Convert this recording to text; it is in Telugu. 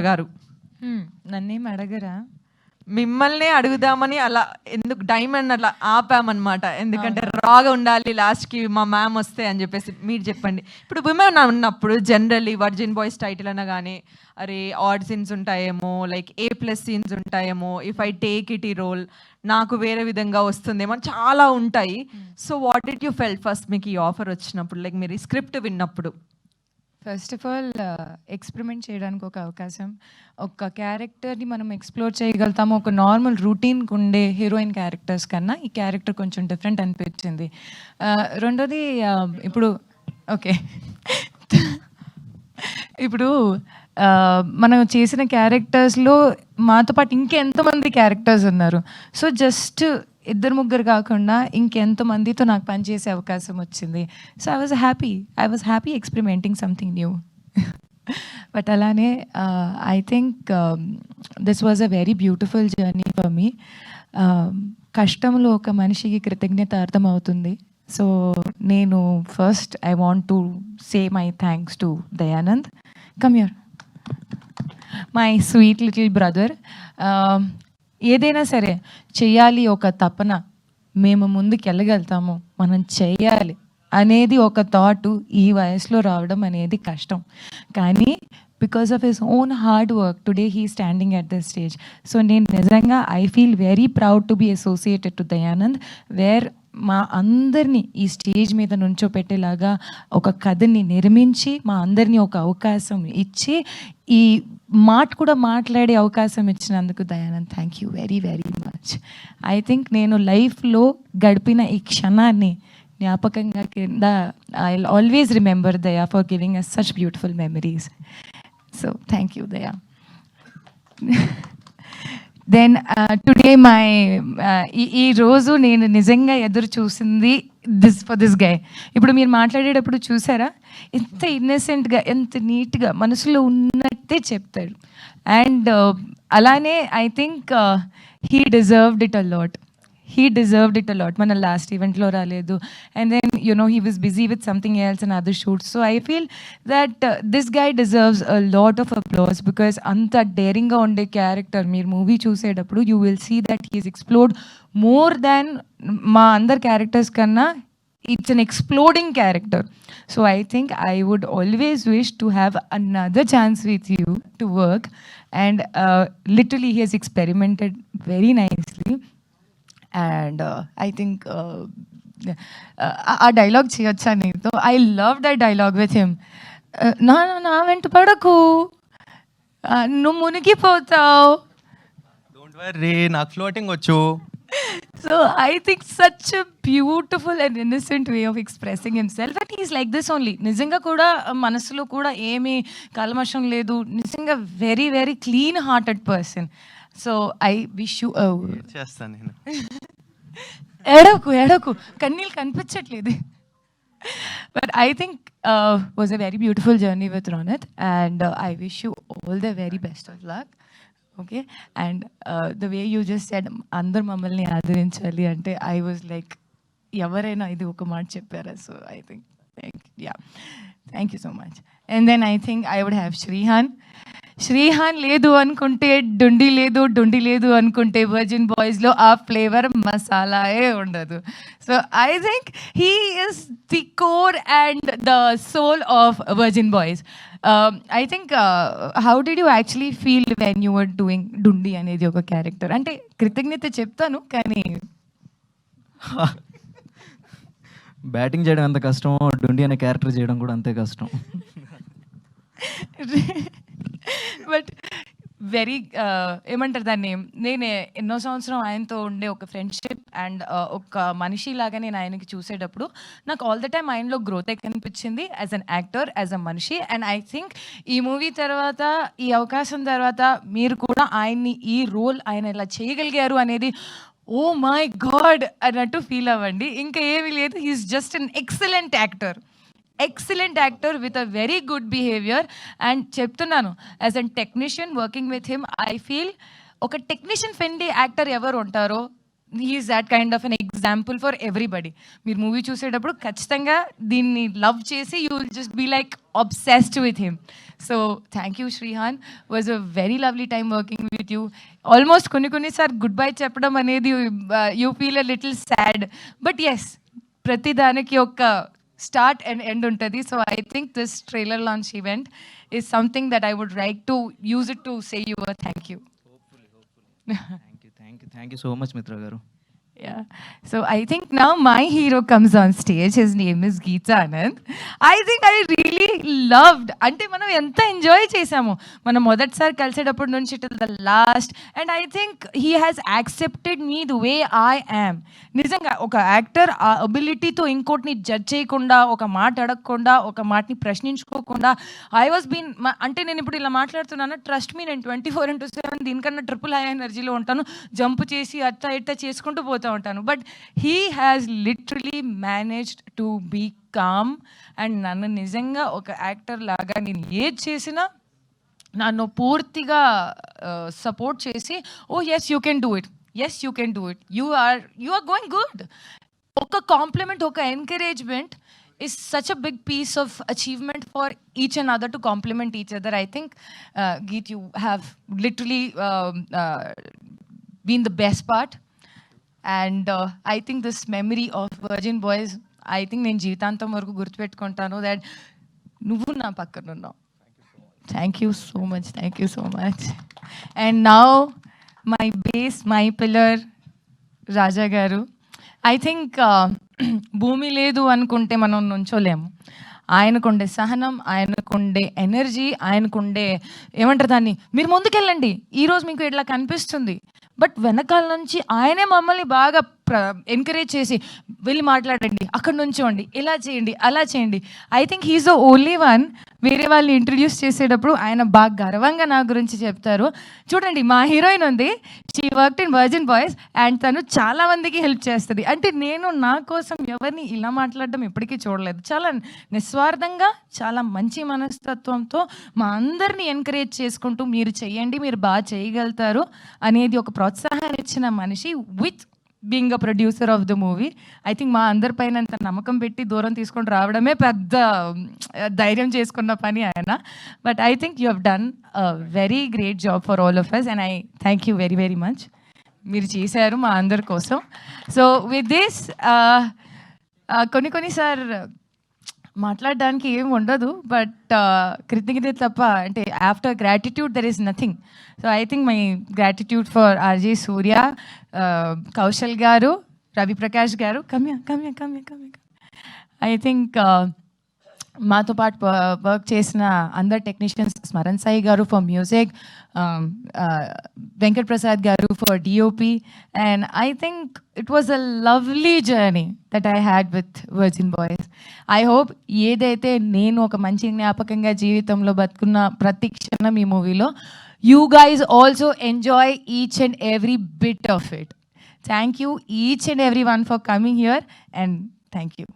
గారు నన్నేం అడగరా? మిమ్మల్నే అడుగుదామని అలా ఎందుకు డైమండ్ అట్లా ఆపామన్నమాట. ఎందుకంటే రాగా ఉండాలి లాస్ట్కి మా మ్యామ్ వస్తే అని చెప్పేసి. మీరు చెప్పండి, ఇప్పుడు విమెన్ ఉన్నప్పుడు జనరల్లీ వర్జిన్ బాయ్స్ టైటిల్ అన్నా కానీ అరే ఆడ్ సీన్స్ ఉంటాయేమో, లైక్ A+ సీన్స్ ఉంటాయేమో, ఇఫ్ ఐ టేక్ ఇట్ ఈ రోల్ నాకు వేరే విధంగా వస్తుందేమో, చాలా ఉంటాయి. So what did you felt first మీకు ఈ ఆఫర్ వచ్చినప్పుడు, లైక్ మీరు ఈ స్క్రిప్ట్ విన్నప్పుడు? ఫస్ట్ ఆఫ్ ఆల్ ఎక్స్పెరిమెంట్ చేయడానికి ఒక అవకాశం, ఒక క్యారెక్టర్ని మనం ఎక్స్ప్లోర్ చేయగలుగుతాము. ఒక నార్మల్ రూటీన్కి ఉండే హీరోయిన్ క్యారెక్టర్స్ కన్నా ఈ క్యారెక్టర్ కొంచెం డిఫరెంట్ అనిపించింది. రెండోది ఇప్పుడు ఓకే ఇప్పుడు మనం చేసిన క్యారెక్టర్స్లో మాతో పాటు ఇంకెంతమంది క్యారెక్టర్స్ ఉన్నారు. సో జస్ట్ 2-3 కాకుండా ఇంకెంతమందితో నాకు పనిచేసే అవకాశం వచ్చింది. So I was happy experimenting something new. But అలానే I think this was a very beautiful journey for me. కష్టంలో ఒక మనిషికి కృతజ్ఞత అర్థమవుతుంది. సో నేను first I want to say my thanks to Dayanand. Come here, my sweet little brother. ఏదైనా సరే చెయ్యాలి ఒక తపన, మేము ముందుకు వెళ్ళగలుగుతాము, మనం చెయ్యాలి అనేది ఒక థాట్ ఈ వయసులో రావడం అనేది కష్టం. కానీ because of his own hard work today he standing at the stage. So నేను నిజంగా I feel very proud to be associated to Dayanand, where మా అందరినీ ఈ స్టేజ్ మీద నుంచోపెట్టేలాగా ఒక కథని నిర్మించి మా అందరినీ ఒక అవకాశం ఇచ్చి ఈ మాట కూడా మాట్లాడే అవకాశం ఇచ్చినందుకు Dayanand thank you very very much. I think నేను లైఫ్లో గడిపిన ఈ క్షణాన్ని జ్ఞాపకంగా కింద I always remember Daya for giving us such beautiful memories. So thank you Daya. Then today my ఈ రోజు నేను నిజంగా ఎదురు చూసింది ఫర్ దిస్ గై. ఇప్పుడు మీరు మాట్లాడేటప్పుడు చూసారా ఎంత ఇన్నసెంట్గా, ఎంత నీట్గా మనసులో ఉన్నట్టే చెప్తాడు. అండ్ అలానే I think he deserved it a lot. మన లాస్ట్ ఈవెంట్లో రాలేదు, and then he was busy with something else and other shoots. So I feel that this guy deserves a lot of applause because anta daring ga unde character meer movie chusedappudu you will see that he is explored more than ma andar characters kanna. It's an exploding character. So I think I would always wish to have another chance with you to work, and literally he has experimented very nicely. And I think ఆ డైలాగ్ చేయొచ్చా నీతో? I love that dialogue with him. నా వెంట పడకు, నువ్వు మునిగిపోతావు. డోంట్ వర్రీ, నాకు ఫ్లోటింగ్ వచ్చు. So I think such a beautiful and innocent way of expressing himself, and he's like this only. నిజంగా కూడా మనసులో కూడా ఏమీ కల్మషం లేదు. నిజంగా very very clean hearted person. So I wish you చేస్తాను నేను. ఎడకు కన్నీళ్ళు కనిపించట్లేదు. But I think was a very beautiful journey with Ronit, and I wish you all the very best of luck. Okay, and the way you just said అందరు మమ్మల్ని ఆదరించాలి అంటే ఐ వాజ్ లైక్ ఎవరైనా ఇది ఒక మాట చెప్పారా? So I think thank you so much. And then I think I would have Srihan లేదు అనుకుంటే డుండి లేదు అనుకుంటే వర్జిన్ బాయ్స్లో ఆ ఫ్లేవర్ మసాలాయే ఉండదు. So I think he is the core and the soul of virgin boys. I think how did you actually feel when you were doing Dundi అనేది ఒక క్యారెక్టర్? అంటే కృతజ్ఞత చెప్తాను, కానీ బ్యాటింగ్ చేయడం ఎంత కష్టమో డుండి అనే క్యారెక్టర్ చేయడం కూడా అంతే కష్టం. బట్ వెరీ ఏమంటారు దాన్ని, నేను ఎన్నో సంవత్సరం ఆయనతో ఉండే ఒక ఫ్రెండ్షిప్ అండ్ ఒక మనిషిలాగా నేను ఆయనకి చూసేటప్పుడు నాకు ఆల్ ద టైమ్ ఆయనలో గ్రోత్ కనిపించింది as an actor, as a మనిషి. అండ్ ఐ థింక్ ఈ మూవీ తర్వాత, ఈ అవకాశం తర్వాత మీరు కూడా ఆయన్ని ఈ రోల్ ఆయన ఇలా చేయగలిగారు అనేది ఓ మై గాడ్ అన్నట్టు ఫీల్ అవ్వండి. ఇంకా ఏమీ లేదు, he's just an excellent actor with a very good behaviour. And చెప్తున్నాను, as an technician working with him, I feel ఒక టెక్నీషియన్ ఫ్రెండ్లీ యాక్టర్ ఎవరు ఉంటారో he's that kind of an example for everybody. మీరు మూవీ చూసేటప్పుడు ఖచ్చితంగా దీన్ని లవ్ చేసి you will just be like obsessed with him. So thank you Shrihan, was a very lovely time working with you. Almost konni sar goodbye cheppadam anedi you feel a little sad, but yes, prati daniki oka start and end untadi. So I think this trailer launch event is something that I would like to use it to say you a thank you. Thank you so much మిత్ర గారు. Yeah. So I think now my hero comes on stage. His name is Geeta Anand. I think I really loved. అంటే మనం ఎంత ఎంజాయ్ చేసాము మనం మొదటిసారి కలిసేటప్పటి నుంచి till the last. And I think he has accepted me the way I am. నిజంగా ఒక యాక్టర్ ఆ అబిలిటీతో ఇంకోటిని జడ్జ్ చేయకుండా, ఒక మాట అడగకుండా, ఒక మాటని ప్రశ్నించుకోకుండా, ఐ వాజ్ బీన్ అంటే నేను ఇప్పుడు ఇలా మాట్లాడుతున్నాను, ట్రస్ట్ మీ, నేను 24/7 దీనికన్నా ట్రిపుల్ హై ఎనర్జీలో ఉంటాను, జంప్ చేసి అట్లా ఇట్లా చేసుకుంటూ పోతూ ఉంటాను. But he has literally managed to be calm. And నన్ను నిజంగా ఒక యాక్టర్ లాగా నేను ఏది చేసినా నన్ను పూర్తిగా సపోర్ట్ చేసి, oh yes you can do it, yes you can do it, you are going good. ఒక కాంప్లిమెంట్, ఒక encouragement is such a big piece of achievement for each and other to complement each other. I think Geet, you have literally been the best part. And I think this memory of Virgin Boys, I think నేను జీవితాంతం వరకు గుర్తుపెట్టుకుంటాను దట్ నువ్వు నా పక్కన ఉన్నావు. Thank you so much, thank you so much. And now my base, my pillar Raja గారు. ఐ థింక్ భూమి లేదు అనుకుంటే మనం నుంచోలేము. ఆయనకుండే సహనం, ఆయనకుండే ఎనర్జీ, ఆయనకుండే ఏమంటారు దాన్ని, మీరు ముందుకెళ్ళండి, ఈరోజు మీకు ఇట్లా కనిపిస్తుంది, బట్ వెనకాల నుంచి ఆయనే మమ్మల్ని బాగా ఎంకరేజ్ చేసి వెళ్ళి మాట్లాడండి, అక్కడ నుంచోండి, ఇలా చేయండి, అలా చేయండి. I think he's the only one. వేరే వాళ్ళని ఇంట్రడ్యూస్ చేసేటప్పుడు ఆయన బాగా గర్వంగా నా గురించి చెప్తారు. చూడండి, మా హీరోయిన్ ఉంది, she worked in virgin boys and తను చాలా మందికి హెల్ప్ చేస్తుంది. అంటే నేను నా కోసం ఎవరిని ఇలా మాట్లాడడం ఎప్పటికీ చూడలేదు. చాలా నిస్వార్థంగా, చాలా మంచి మనస్తత్వంతో మా అందరినీ ఎంకరేజ్ చేసుకుంటూ మీరు చెయ్యండి, మీరు బాగా చేయగలుగుతారు అనేది ఒక ప్రోత్సాహాన్ని ఇచ్చిన మనిషి, with being a producer of the movie. I think మా అందరిపైన అంత నమ్మకం పెట్టి దూరం తీసుకొని రావడమే పెద్ద ధైర్యం చేసుకున్న పని ఆయన. But I think you have done a very great job for all of us and I thank you very very much. మీరు చేశారు మా అందరి కోసం. సో విత్ దిస్ కొన్నిసార్ మాట్లాడడానికి ఏం ఉండదు, బట్ కృతజ్ఞత తప్ప, అంటే after gratitude there is nothing. So I think my gratitude for RJ Surya, Kaushal గారు, రవి ప్రకాష్ గారు, కమ్య. ఐ థింక్ మాతో పాటు వర్క్ చేసిన అందరు టెక్నీషియన్స్, స్మరణ్ సాయి గారు ఫర్ మ్యూజిక్, వెంకట్ ప్రసాద్ గారు for DOP, and I think it was a lovely journey that I had with virgin boys. I hope ఏదైతే నేను ఒక మంచి జ్ఞాపకంగా జీవితంలో బతుకున్న ప్రతి క్షణం ఈ మూవీలో, you guys also enjoy each and every bit of it. Thank you each and everyone for coming here, and thank you.